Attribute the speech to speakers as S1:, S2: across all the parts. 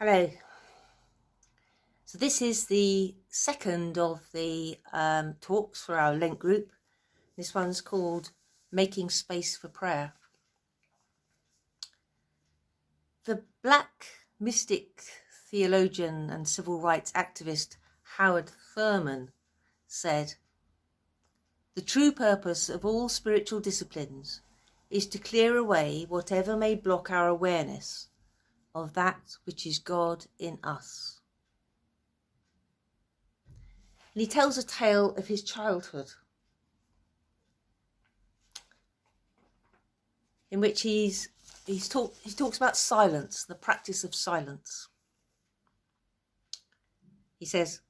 S1: Hello. So this is the second of the talks for our Lent group. This one's called Making Space for Prayer. The black mystic theologian and civil rights activist Howard Thurman said, "The true purpose of all spiritual disciplines is to clear away whatever may block our awareness of that which is God in us." And he tells a tale of his childhood, in which he talks about silence, the practice of silence. He says,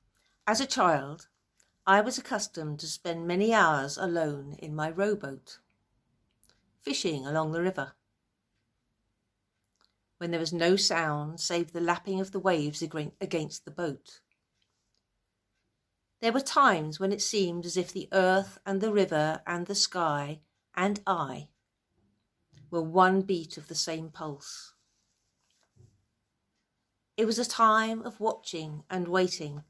S1: "As a child, I was accustomed to spend many hours alone in my rowboat, fishing along the river, when there was no sound save the lapping of the waves against the boat. There were times when it seemed as if the earth and the river and the sky and I were one beat of the same pulse. It was a time of watching and waiting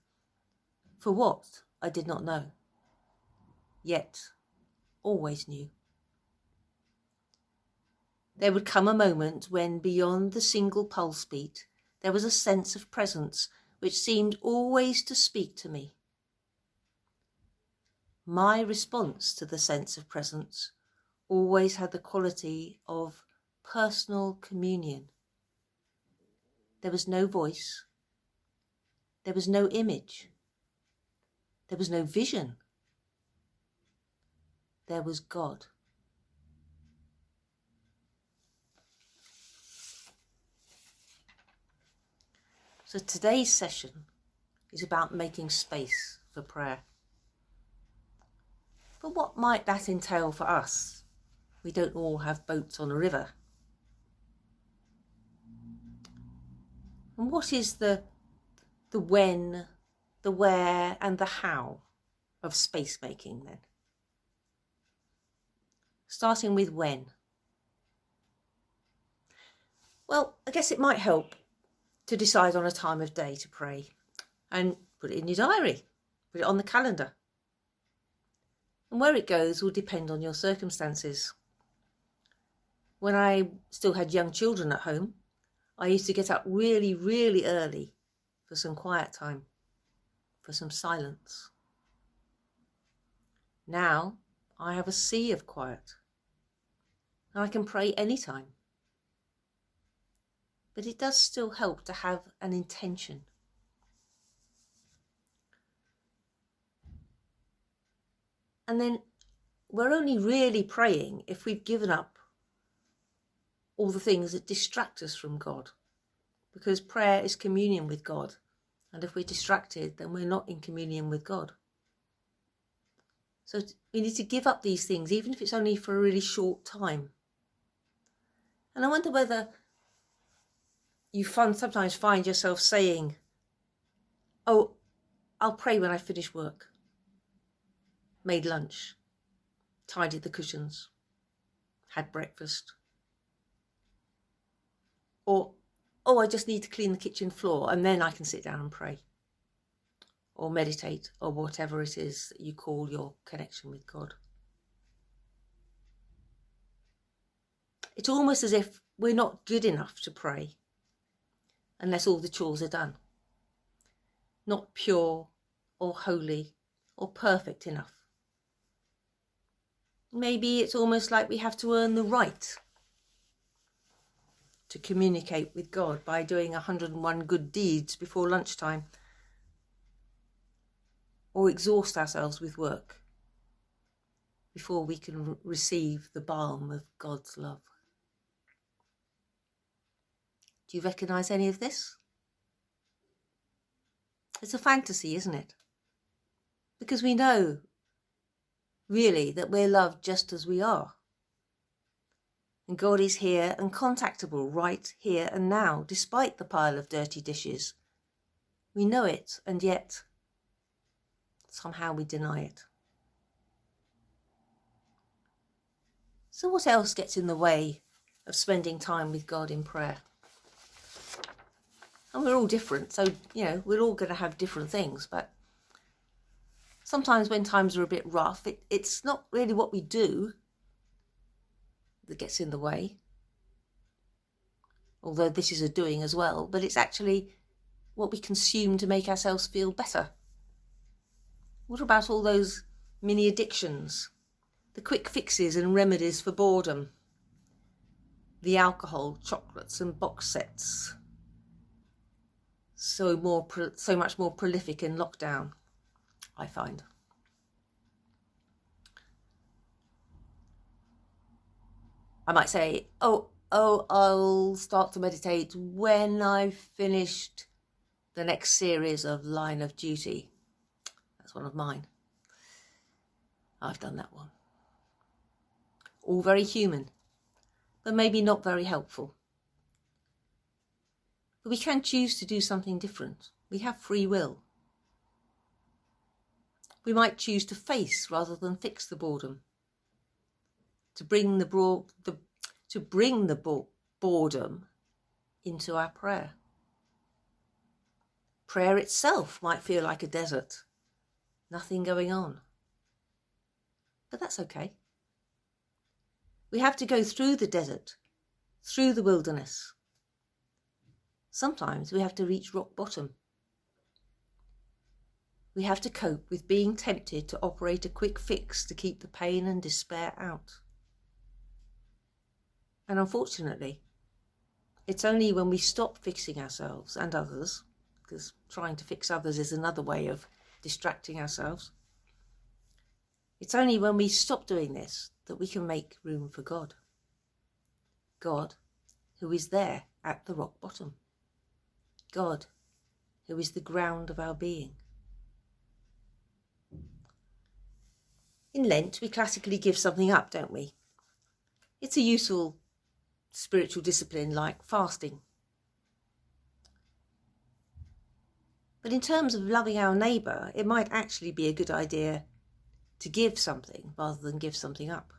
S1: for what I did not know, yet always knew. There would come a moment when beyond the single pulse beat there was a sense of presence which seemed always to speak to me. My response to the sense of presence always had the quality of personal communion. There was no voice, there was no image, there was no vision. There was God." So today's session is about making space for prayer. But what might that entail for us? We don't all have boats on a river. And what is the when, the where, and the how of space making then? Starting with when. Well, I guess it might help to decide on a time of day to pray and put it in your diary, put it on the calendar. And where it goes will depend on your circumstances. When I still had young children at home, I used to get up really, really early for some quiet time, for some silence. Now I have a sea of quiet, and I can pray anytime. But it does still help to have an intention. And then we're only really praying if we've given up all the things that distract us from God, because prayer is communion with God, and if we're distracted, then we're not in communion with God. So we need to give up these things, even if it's only for a really short time. And I wonder whether you sometimes find yourself saying, "Oh, I'll pray when I finish work, made lunch, tidied the cushions, had breakfast." Or, "Oh, I just need to clean the kitchen floor and then I can sit down and pray." Or meditate, or whatever it is that you call your connection with God. It's almost as if we're not good enough to pray unless all the chores are done. Not pure or holy or perfect enough. Maybe it's almost like we have to earn the right to communicate with God by doing 101 good deeds before lunchtime, or exhaust ourselves with work before we can receive the balm of God's love. Do you recognise any of this? It's a fantasy, isn't it? Because we know, really, that we're loved just as we are. And God is here and contactable right here and now, despite the pile of dirty dishes. We know it, and yet somehow we deny it. So what else gets in the way of spending time with God in prayer? And we're all different, so, we're all going to have different things. But sometimes when times are a bit rough, it's not really what we do that gets in the way. Although this is a doing as well, but it's actually what we consume to make ourselves feel better. What about all those mini addictions? The quick fixes and remedies for boredom? The alcohol, chocolates and box sets? So much more prolific in lockdown, I find. I might say, I'll start to meditate when I've finished the next series of Line of Duty. That's one of mine. I've done that one. All very human, but maybe not very helpful. But we can choose to do something different. We have free will. We might choose to face rather than fix the boredom. To bring the boredom into our prayer. Prayer itself might feel like a desert, nothing going on. But that's okay. We have to go through the desert, through the wilderness. Sometimes we have to reach rock bottom. We have to cope with being tempted to operate a quick fix to keep the pain and despair out. And unfortunately, it's only when we stop fixing ourselves and others, because trying to fix others is another way of distracting ourselves. It's only when we stop doing this that we can make room for God. God, who is there at the rock bottom. God, who is the ground of our being. In Lent, we classically give something up, don't we? It's a useful spiritual discipline like fasting. But in terms of loving our neighbour, it might actually be a good idea to give something rather than give something up.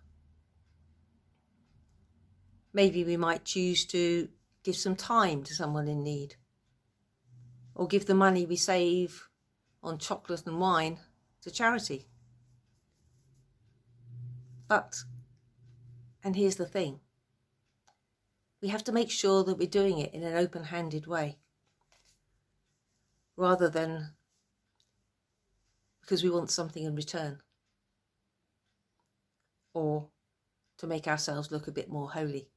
S1: Maybe we might choose to give some time to someone in need, or give the money we save on chocolate and wine to charity. But, and here's the thing, we have to make sure that we're doing it in an open-handed way, rather than because we want something in return, or to make ourselves look a bit more holy.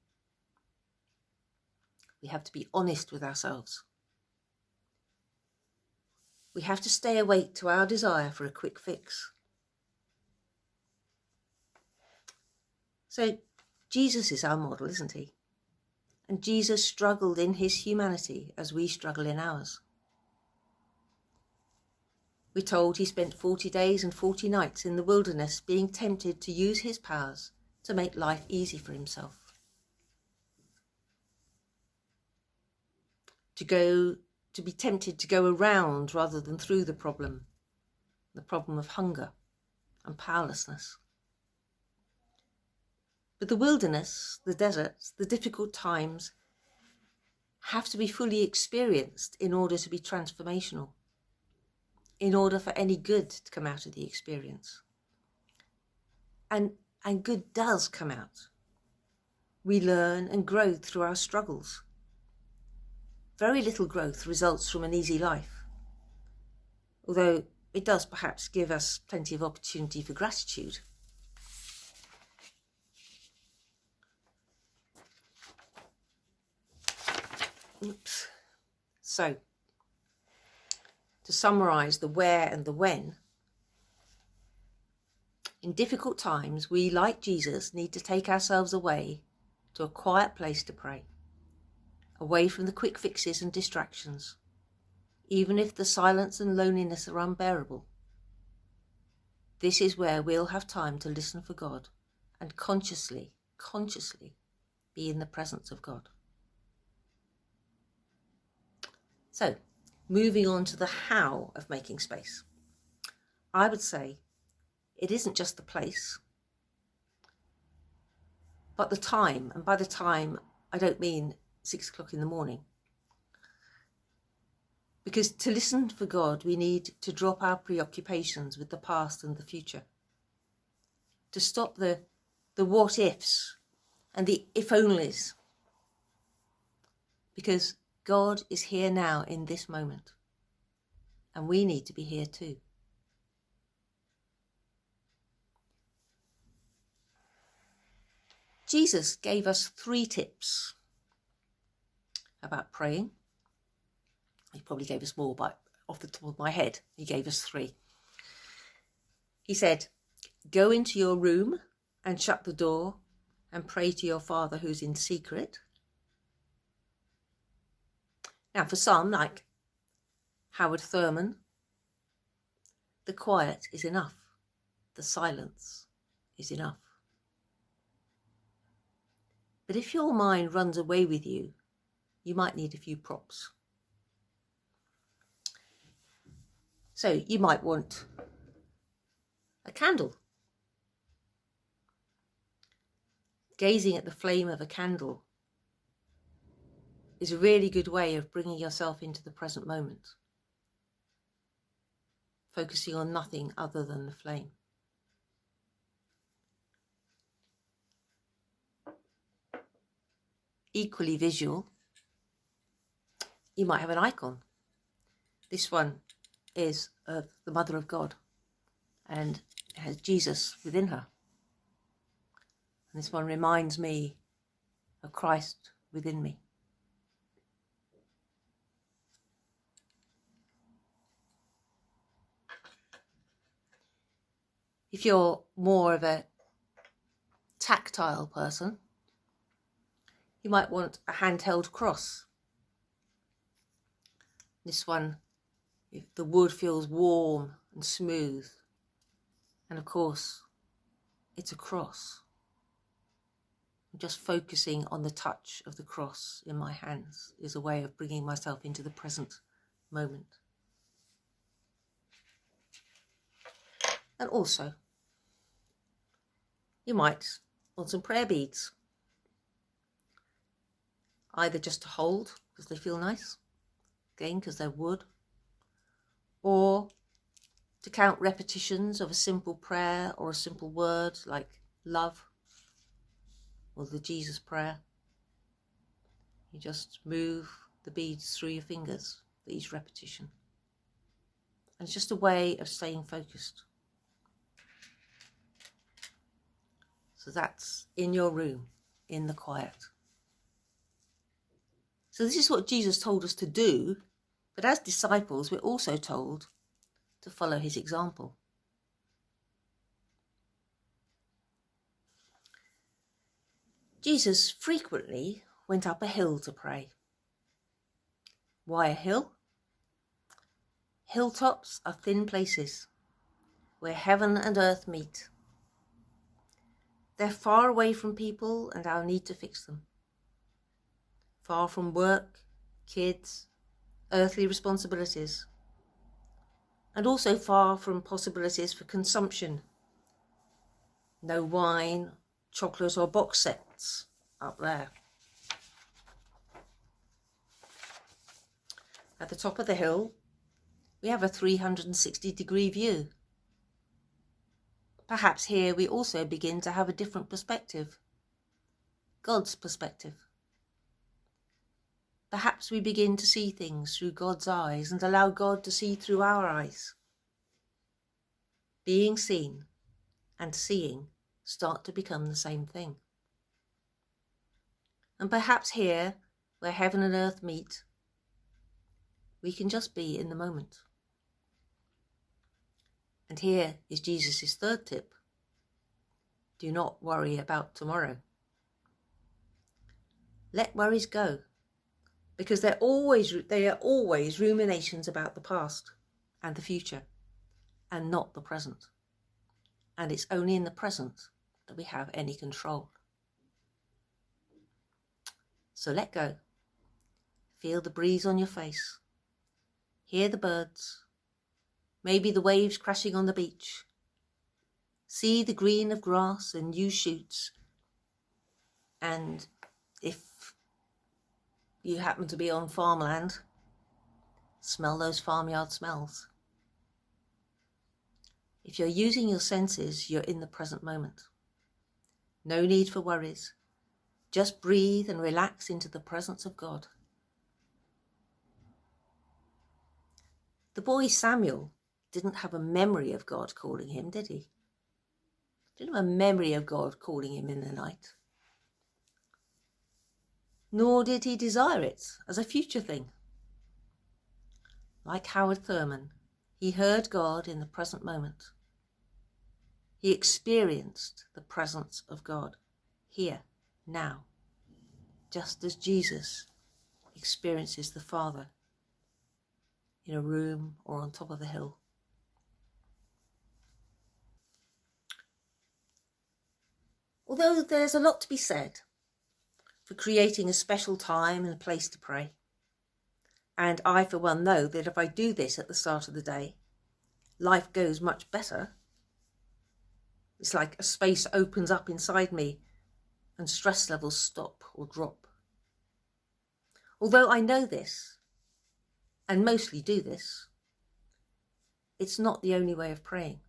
S1: We have to be honest with ourselves. We have to stay awake to our desire for a quick fix. So Jesus is our model, isn't he? And Jesus struggled in his humanity as we struggle in ours. We're told he spent 40 days and 40 nights in the wilderness being tempted to use his powers to make life easy for himself. To be tempted to go around rather than through the problem of hunger and powerlessness. But the wilderness, the deserts, the difficult times have to be fully experienced in order to be transformational, in order for any good to come out of the experience. And good does come out. We learn and grow through our struggles. Very little growth results from an easy life, although it does perhaps give us plenty of opportunity for gratitude. Oops. So, to summarise the where and the when, in difficult times, we, like Jesus, need to take ourselves away to a quiet place to pray, away from the quick fixes and distractions, even if the silence and loneliness are unbearable. This is where we'll have time to listen for God and consciously be in the presence of God. So, moving on to the how of making space. I would say it isn't just the place, but the time. And by the time, I don't mean 6 o'clock in the morning. Because to listen for God, we need to drop our preoccupations with the past and the future. To stop the what ifs and the if onlys. Because God is here now in this moment. And we need to be here too. Jesus gave us 3 tips about praying. He probably gave us more, but off the top of my head, he gave us 3. He said, go into your room and shut the door and pray to your Father who's in secret. Now, for some, like Howard Thurman, the quiet is enough. The silence is enough. But if your mind runs away with you, you might need a few props. So you might want a candle. Gazing at the flame of a candle is a really good way of bringing yourself into the present moment, focusing on nothing other than the flame. Equally visual, you might have an icon. This one is of the Mother of God and it has Jesus within her. And this one reminds me of Christ within me. If you're more of a tactile person, you might want a handheld cross. This one, if the wood feels warm and smooth, and of course, it's a cross. I'm just focusing on the touch of the cross in my hands is a way of bringing myself into the present moment. And also, you might want some prayer beads, either just to hold because they feel nice, again because they're wood, or to count repetitions of a simple prayer or a simple word like love or the Jesus prayer. You just move the beads through your fingers for each repetition. And it's just a way of staying focused. So that's in your room, in the quiet. So this is what Jesus told us to do, but as disciples, we're also told to follow his example. Jesus frequently went up a hill to pray. Why a hill? Hilltops are thin places where heaven and earth meet. They're far away from people and our need to fix them. Far from work, kids, earthly responsibilities. And also far from possibilities for consumption. No wine, chocolate or box sets up there. At the top of the hill, we have a 360-degree view. Perhaps here we also begin to have a different perspective, God's perspective. Perhaps we begin to see things through God's eyes and allow God to see through our eyes. Being seen and seeing start to become the same thing. And perhaps here, where heaven and earth meet, we can just be in the moment. And here is Jesus' 3rd tip. Do not worry about tomorrow. Let worries go, because they are always ruminations about the past and the future, and not the present. And it's only in the present that we have any control. So let go. Feel the breeze on your face. Hear the birds. Maybe the waves crashing on the beach. See the green of grass and new shoots. And if you happen to be on farmland, Smell those farmyard smells. If you're using your senses, you're in the present moment. No need for worries. Just breathe and relax into the presence of God. The boy Samuel didn't have a memory of God calling him, did he? Didn't have a memory of God calling him in the night. Nor did he desire it as a future thing. Like Howard Thurman, he heard God in the present moment. He experienced the presence of God here, now, just as Jesus experiences the Father in a room or on top of a hill. Although there's a lot to be said for creating a special time and a place to pray, and I for one know that if I do this at the start of the day, life goes much better. It's like a space opens up inside me and stress levels stop or drop. Although I know this, and mostly do this, it's not the only way of praying.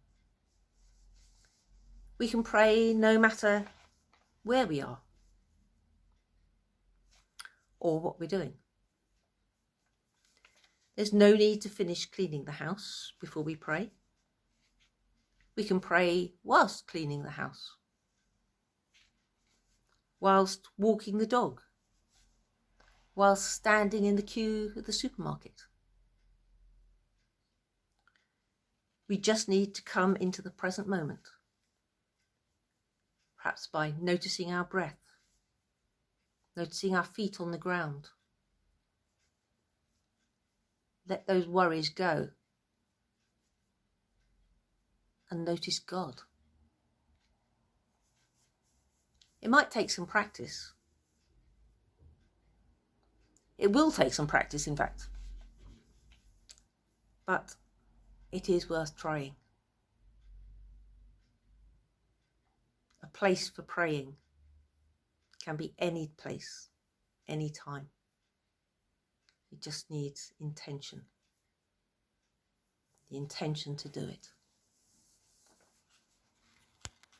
S1: We can pray no matter where we are or what we're doing. There's no need to finish cleaning the house before we pray. We can pray whilst cleaning the house, whilst walking the dog, whilst standing in the queue at the supermarket. We just need to come into the present moment, perhaps by noticing our breath, noticing our feet on the ground. Let those worries go and notice God. It might take some practice. It will take some practice, in fact. But it is worth trying. A place for praying can be any place, any time. It just needs intention. The intention to do it.